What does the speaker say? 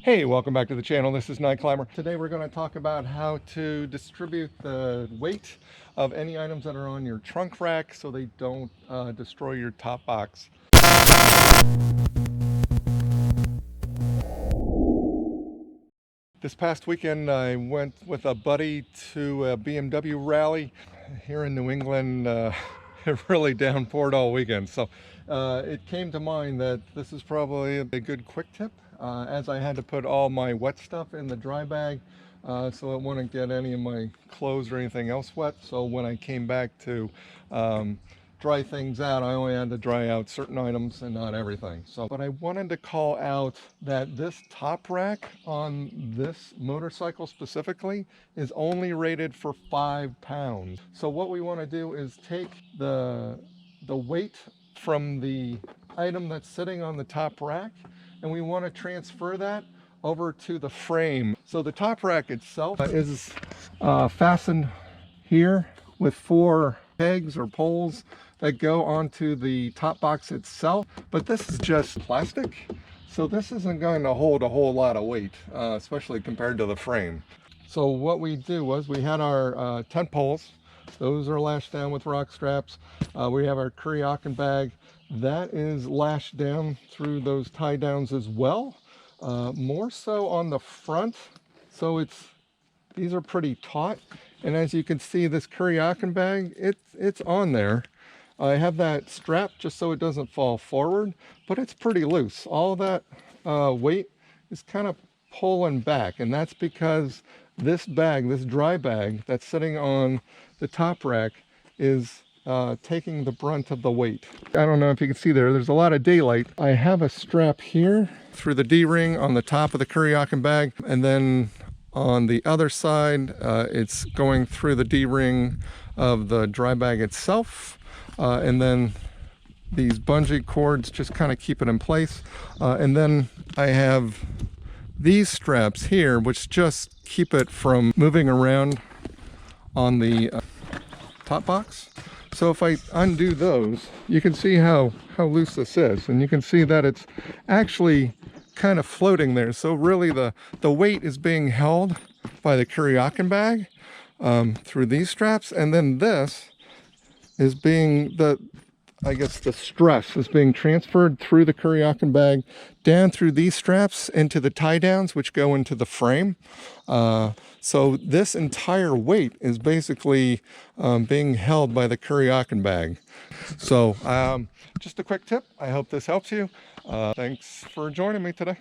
Hey, welcome back to the channel. This is Night Climber. Today we're going to talk about how to distribute the weight of any items that are on your trunk rack so they don't destroy your top box. This past weekend I went with a buddy to a BMW rally here in New England. It really downpoured all weekend, so it came to mind that this is probably a good quick tip, as I had to put all my wet stuff in the dry bag so it wouldn't get any of my clothes or anything else wet. So when I came back to dry things out, I only had to dry out certain items and not everything. But I wanted to call out that this top rack on this motorcycle specifically is only rated for 5 pounds. So what we want to do is take the weight from the item that's sitting on the top rack, and we want to transfer that over to the frame. So the top rack itself is fastened here with 4 pegs or poles that go onto the top box itself, but this is just plastic, so this isn't going to hold a whole lot of weight, especially compared to the frame. So what we do was we had our tent poles. Those are lashed down with rock straps. We have our Kuryakyn bag that is lashed down through those tie downs as well, more so on the front, so these are pretty taut. And as you can see, this Kuryakyn bag, it's on there. I have that strap just so it doesn't fall forward, but it's pretty loose. All that weight is kind of pulling back, and that's because this bag, this dry bag that's sitting on the top rack, is taking the brunt of the weight. I don't know if you can see there's a lot of daylight. I have a strap here through the D-ring on the top of the Kuryakyn bag, and then on the other side it's going through the D-ring of the dry bag itself, and then these bungee cords just kind of keep it in place, and then I have these straps here which just keep it from moving around on the top box. So if I undo those, you can see how loose this is, and you can see that it's actually kind of floating there. So really the weight is being held by the Kuryakyn bag through these straps, and then this is being I guess the stress is being transferred through the Kuryakyn bag down through these straps into the tie downs, which go into the frame. So this entire weight is basically being held by the Kuryakyn bag. So just a quick tip. I hope this helps you. Thanks for joining me today.